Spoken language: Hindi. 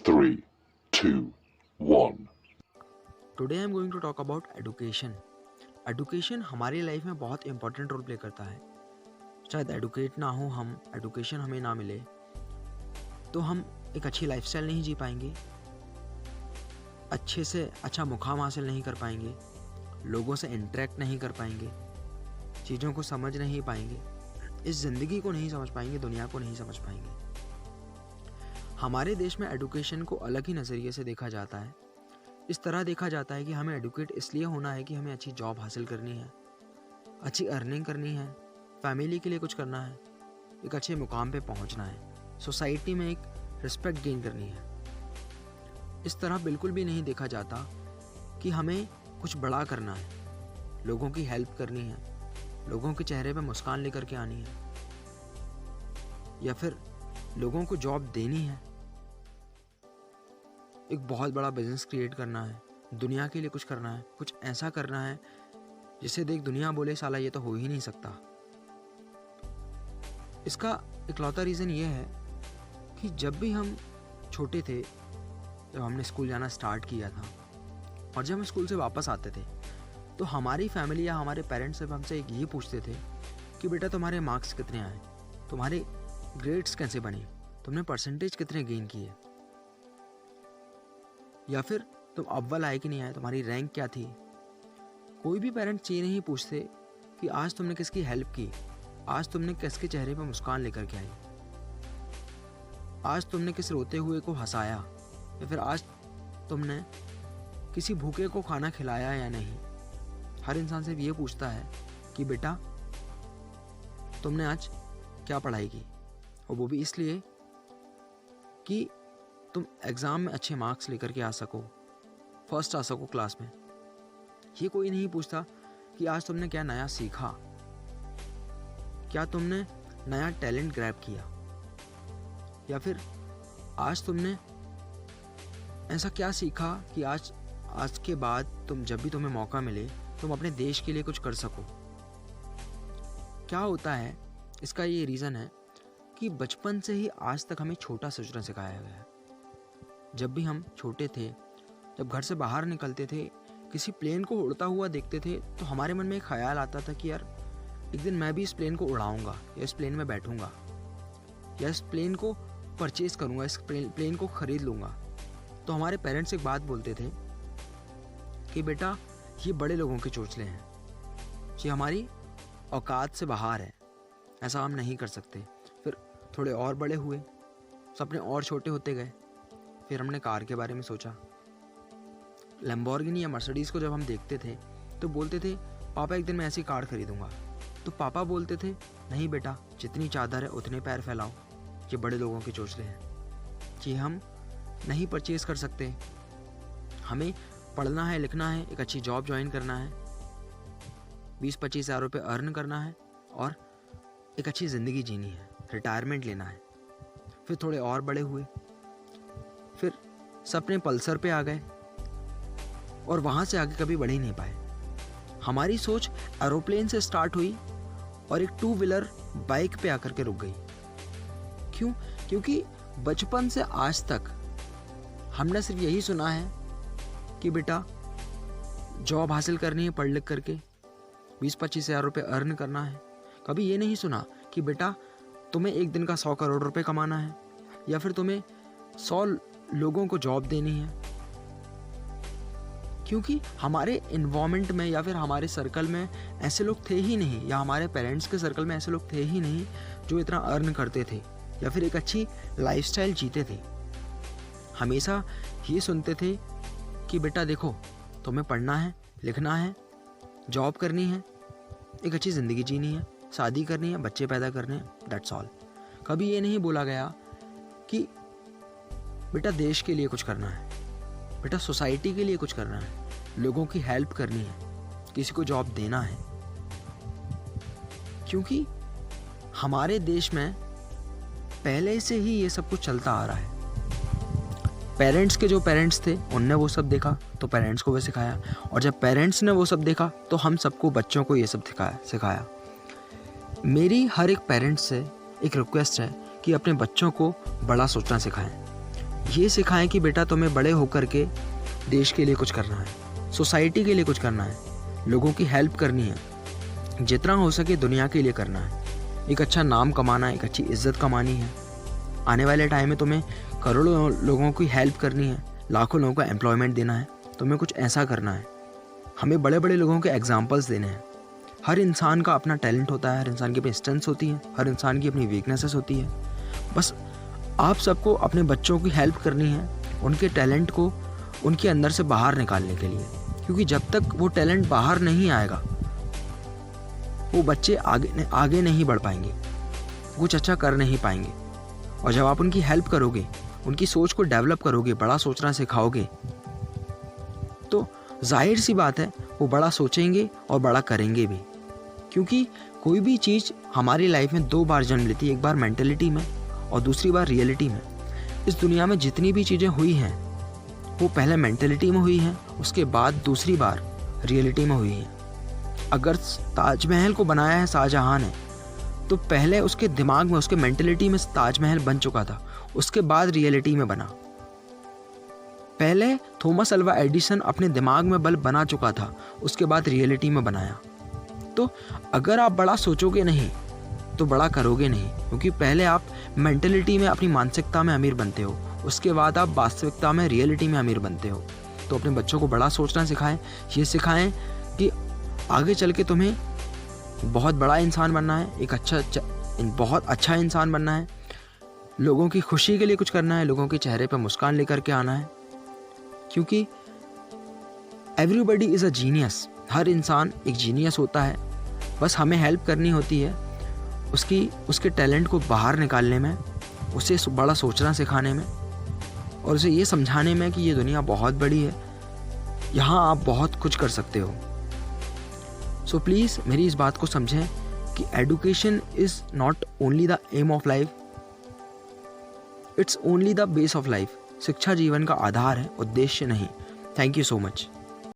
3, 2, 1. Today I am going to talk about education. Education हमारी लाइफ में बहुत इंपॉर्टेंट रोल प्ले करता है। शायद एडुकेट ना हो हम, एडुकेशन हमें ना मिले तो हम एक अच्छी लाइफस्टाइल नहीं जी पाएंगे, अच्छे से अच्छा मुकाम हासिल नहीं कर पाएंगे, लोगों से इंटरेक्ट नहीं कर पाएंगे, चीज़ों को समझ नहीं पाएंगे, इस ज़िंदगी को नहीं समझ पाएंगे, दुनिया को नहीं समझ पाएंगे। हमारे देश में एडुकेशन को अलग ही नज़रिए से देखा जाता है। इस तरह देखा जाता है कि हमें एडुकेट इसलिए होना है कि हमें अच्छी जॉब हासिल करनी है, अच्छी अर्निंग करनी है, फैमिली के लिए कुछ करना है, एक अच्छे मुकाम पे पहुंचना है, सोसाइटी में एक रिस्पेक्ट गेन करनी है। इस तरह बिल्कुल भी नहीं देखा जाता कि हमें कुछ बड़ा करना है, लोगों की हेल्प करनी है, लोगों के चेहरे पे मुस्कान लेकर के आनी है, या फिर लोगों को जॉब देनी है, एक बहुत बड़ा बिजनेस क्रिएट करना है, दुनिया के लिए कुछ करना है, कुछ ऐसा करना है जिसे देख दुनिया बोले साला ये तो हो ही नहीं सकता। इसका इकलौता रीज़न ये है कि जब भी हम छोटे थे, जब हमने स्कूल जाना स्टार्ट किया था और जब हम स्कूल से वापस आते थे तो हमारी फैमिली या हमारे पेरेंट्स जब हमसे एक ये पूछते थे कि बेटा तुम्हारे मार्क्स कितने आए, तुम्हारे ग्रेड्स कैसे बने, तुमने परसेंटेज कितने गेन किए, या फिर तुम अव्वल आए कि नहीं आए, तुम्हारी रैंक क्या थी। कोई भी पेरेंट्स ये नहीं पूछते कि आज तुमने किसकी हेल्प की, आज तुमने किसके चेहरे पर मुस्कान लेकर के आई, आज तुमने किस रोते हुए को हंसाया, या फिर आज तुमने किसी भूखे को खाना खिलाया या नहीं। हर इंसान सिर्फ ये पूछता है कि बेटा तुमने आज क्या पढ़ाई की, और वो भी इसलिए कि तुम एग्ज़ाम में अच्छे मार्क्स लेकर के आ सको, फर्स्ट आ सको क्लास में। ये कोई नहीं पूछता कि आज तुमने क्या नया सीखा, क्या तुमने नया टैलेंट ग्रैब किया, या फिर आज तुमने ऐसा क्या सीखा कि आज के बाद तुम जब भी तुम्हें मौका मिले तुम अपने देश के लिए कुछ कर सको। क्या होता है, इसका ये रीज़न है कि बचपन से ही आज तक हमें छोटा सोचना सिखाया गया है। जब भी हम छोटे थे, जब घर से बाहर निकलते थे, किसी प्लेन को उड़ता हुआ देखते थे तो हमारे मन में एक ख्याल आता था कि यार एक दिन मैं भी इस प्लेन को उड़ाऊंगा, या इस प्लेन में बैठूंगा, या इस प्लेन को परचेज करूंगा, इस प्लेन को खरीद लूंगा। तो हमारे पेरेंट्स एक बात बोलते थे कि बेटा ये बड़े लोगों के चोचले हैं, ये हमारी औकात से बाहर है, ऐसा हम नहीं कर सकते। फिर थोड़े और बड़े हुए, सपने और छोटे होते गए। फिर हमने कार के बारे में सोचा। लैम्बोर्गिनी या मर्सिडीज़ को जब हम देखते थे तो बोलते थे पापा एक दिन मैं ऐसी कार खरीदूंगा। तो पापा बोलते थे नहीं बेटा, जितनी चादर है उतने पैर फैलाओ, ये बड़े लोगों के चोचले हैं, कि हम नहीं परचेज कर सकते, हमें पढ़ना है, लिखना है, एक अच्छी जॉब ज्वाइन करना है, 20-25 हज़ार रुपये अर्न करना है और एक अच्छी ज़िंदगी जीनी है, रिटायरमेंट लेना है। फिर थोड़े और बड़े हुए, फिर सपने पल्सर पे आ गए और वहाँ से आगे कभी बढ़ ही नहीं पाए। हमारी सोच एरोप्लेन से स्टार्ट हुई और एक 2 व्हीलर बाइक पे आकर के रुक गई। क्यों? क्योंकि बचपन से आज तक हमने सिर्फ यही सुना है कि बेटा जॉब हासिल करनी है पढ़ लिख करके, 20-25 हज़ार रुपये अर्न करना है। कभी ये नहीं सुना कि बेटा तुम्हें एक दिन का 100 करोड़ रुपए कमाना है, या फिर तुम्हें 100 लोगों को जॉब देनी है। क्योंकि हमारे इन्वायरमेंट में या फिर हमारे सर्कल में ऐसे लोग थे ही नहीं, या हमारे पेरेंट्स के सर्कल में ऐसे लोग थे ही नहीं जो इतना अर्न करते थे या फिर एक अच्छी लाइफस्टाइल जीते थे। हमेशा ये सुनते थे कि बेटा देखो तुम्हें पढ़ना है, लिखना है, जॉब करनी है, एक अच्छी ज़िंदगी जीनी है, शादी करनी है, बच्चे पैदा करने हैं, दैट्स ऑल। कभी ये नहीं बोला गया कि बेटा देश के लिए कुछ करना है, बेटा सोसाइटी के लिए कुछ करना है, लोगों की हेल्प करनी है, किसी को जॉब देना है। क्योंकि हमारे देश में पहले से ही ये सब कुछ चलता आ रहा है। पेरेंट्स के जो पेरेंट्स थे उनने वो सब देखा तो पेरेंट्स को वो सिखाया, और जब पेरेंट्स ने वो सब देखा तो हम सबको, बच्चों को ये सब सिखाया। मेरी हर एक पेरेंट्स से एक रिक्वेस्ट है कि अपने बच्चों को बड़ा सोचना सिखाएं। ये सिखाएं कि बेटा तुम्हें बड़े होकर के देश के लिए कुछ करना है, सोसाइटी के लिए कुछ करना है, लोगों की हेल्प करनी है, जितना हो सके दुनिया के लिए करना है, एक अच्छा नाम कमाना है, एक अच्छी इज्जत कमानी है। आने वाले टाइम में तुम्हें करोड़ों लोगों की हेल्प करनी है, लाखों लोगों को एम्प्लॉयमेंट देना है, तुम्हें कुछ ऐसा करना है। हमें बड़े बड़े लोगों के एग्जाम्पल्स देने हैं। हर इंसान का अपना टैलेंट होता है, हर इंसान की अपनी स्ट्रेंथ्स होती है, हर इंसान की अपनी वीकनेसेस होती है। बस आप सबको अपने बच्चों की हेल्प करनी है, उनके टैलेंट को उनके अंदर से बाहर निकालने के लिए, क्योंकि जब तक वो टैलेंट बाहर नहीं आएगा वो बच्चे आगे नहीं बढ़ पाएंगे, कुछ अच्छा कर नहीं पाएंगे। और जब आप उनकी हेल्प करोगे, उनकी सोच को डेवलप करोगे, बड़ा सोचना सिखाओगे, तो जाहिर सी बात है वो बड़ा सोचेंगे और बड़ा करेंगे भी। क्योंकि कोई भी चीज़ हमारी लाइफ में 2 बार जन्म लेती है, एक बार मेंटलिटी में और दूसरी बार रियलिटी में। इस दुनिया में जितनी भी चीज़ें हुई हैं वो पहले मेंटलिटी में हुई हैं, उसके बाद दूसरी बार रियलिटी में हुई हैं। अगर ताजमहल को बनाया है शाहजहां ने, तो पहले उसके दिमाग में, उसके मेंटलिटी में ताजमहल बन चुका था, उसके बाद रियलिटी में बना। पहले थॉमस अल्वा एडिसन अपने दिमाग में बल्ब बना चुका था, उसके बाद रियलिटी में बनाया। तो अगर आप बड़ा सोचोगे नहीं तो बड़ा करोगे नहीं, क्योंकि पहले आप मेंटलिटी में, अपनी मानसिकता में अमीर बनते हो, उसके बाद आप वास्तविकता में, रियलिटी में अमीर बनते हो। तो अपने बच्चों को बड़ा सोचना सिखाएं, ये सिखाएं कि आगे चल के तुम्हें बहुत बड़ा इंसान बनना है, एक बहुत अच्छा इंसान बनना है, लोगों की खुशी के लिए कुछ करना है, लोगों के चेहरे पर मुस्कान लेकर के आना है। क्योंकि एवरीबडी इज़ अ जीनियस, हर इंसान एक जीनियस होता है। बस हमें हेल्प करनी होती है उसके टैलेंट को बाहर निकालने में, उसे बड़ा सोचना सिखाने में, और उसे ये समझाने में कि ये दुनिया बहुत बड़ी है, यहाँ आप बहुत कुछ कर सकते हो। सो प्लीज़ मेरी इस बात को समझें कि education is not only the aim of life, it's only the base of life. शिक्षा जीवन का आधार है, उद्देश्य नहीं। Thank you so much.